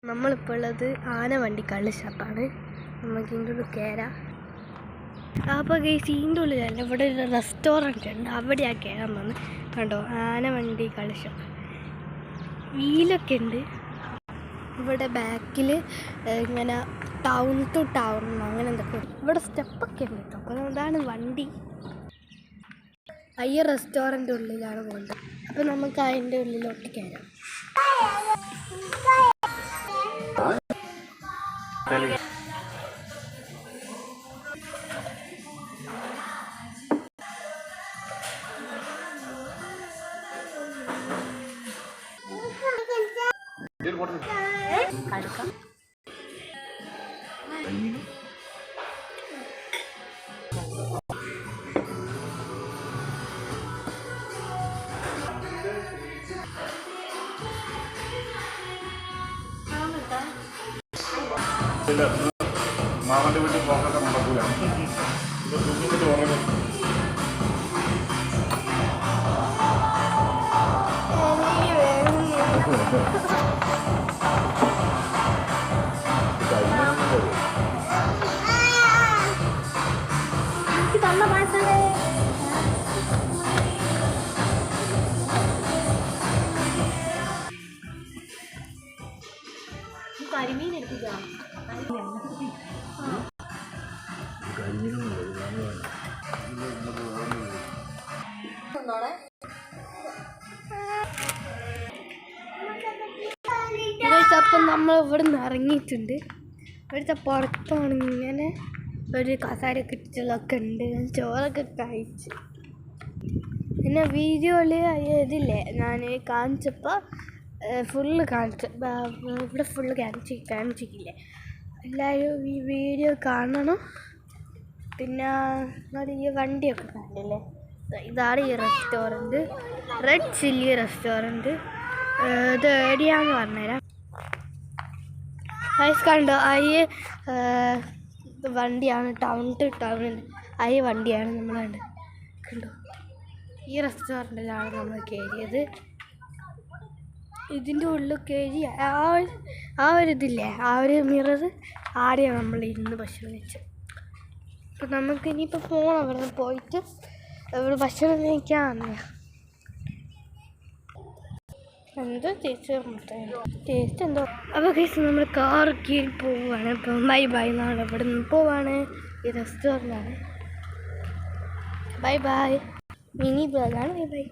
നമ്മളിപ്പോൾ ഉള്ളത് ആനവണ്ടി കള്ള് ഷാപ്പാണ്. നമുക്ക് ഇതിൻ്റെ ഉള്ളിൽ കയറാം. അപ്പോൾ ഗൈസ് ഇതിൻ്റെ ഉള്ളിലല്ല, ഇവിടെ ഒരു റെസ്റ്റോറൻറ്റ് ഉണ്ട്, അവിടെയാണ് കയറാൻ വന്ന്. കണ്ടോ, ആനവണ്ടി കള്ള് ഷാപ്പ്. വീലൊക്കെ ഉണ്ട് ഇവിടെ ബാക്കിൽ. ഇങ്ങനെ ടൗൺ ടു ടൗൺ അങ്ങനെ എന്തൊക്കെ. ഇവിടെ സ്റ്റെപ്പൊക്കെ ഉണ്ട് കേട്ടോ. അപ്പോൾ അതാണ് വണ്ടി. ഈ റെസ്റ്റോറൻറ്റ് ഉള്ളിലാണ് പോകുന്നത്. അപ്പോൾ നമുക്ക് അതിൻ്റെ ഉള്ളിലോട്ട് കയറാം. മാമൻ്റെ വീട്ടിൽ പോകാനൊക്കെ നടക്കൂല. കരിമീൻ എടുക്കുക. അപ്പം നമ്മൾ ഇവിടെ നിന്ന് ഇറങ്ങിയിട്ടുണ്ട്. ഇവിടുത്തെ പുറത്താണ് ഇങ്ങനെ ഒരു കസാരയൊക്കെ ഇട്ടിട്ടുള്ളതൊക്കെ ഉണ്ട്. ചോറൊക്കെ കഴിച്ച് പിന്നെ വീഡിയോയിൽ ഇതില്ലേ ഞാൻ കാണിച്ചപ്പോൾ ഫുള്ള് ഇവിടെ ഫുള്ള് കാണിച്ചിട്ടില്ലേ. എല്ലാവരും ഈ വീഡിയോ കാണണം. പിന്നെ ഈ വണ്ടിയൊക്കെ കാണില്ലേ. ഇതാണ് ഈ റെസ്റ്റോറൻറ്റ്, റെഡ് ചില്ലി റെസ്റ്റോറൻറ്റ്. ഇത് എവിടെയാണെന്ന് പറഞ്ഞുതരാം. കണ്ടോ, വണ്ടിയാണ് ടൗൺ ടു ടൗൺ. വണ്ടിയാണ് നമ്മൾ കണ്ടോ. ഈ റെസ്റ്റോറൻറ്റിലാണ് നമ്മൾ കയറിയത്. ഇതിൻ്റെ ഉള്ളിൽ കയറി ആ ഒരു ഇതില്ലേ, ആ ഒരു മിറർ ആടെയാണ് നമ്മൾ ഇരുന്ന് ഭക്ഷണം കഴിച്ചത്. അപ്പം നമുക്ക് ഇനിയിപ്പോൾ പോകണം. അവിടെ നിന്ന് പോയിട്ട് ഇവിടെ ഭക്ഷണം കഴിക്കാൻ എന്തോ ടേസ്റ്റ് എന്തോ. അപ്പോൾ കേസ് നമ്മൾ കാർ കീഴിൽ പോവുകയാണ്. ഇപ്പം ബൈ ബൈ എന്നാണ്. ഇവിടെ നിന്ന് പോവാണ്. ഈ റെസ്റ്റോറൻ്റാണ്. Bye bye. മിനി ബ്ലോഗാണ്. Bye by.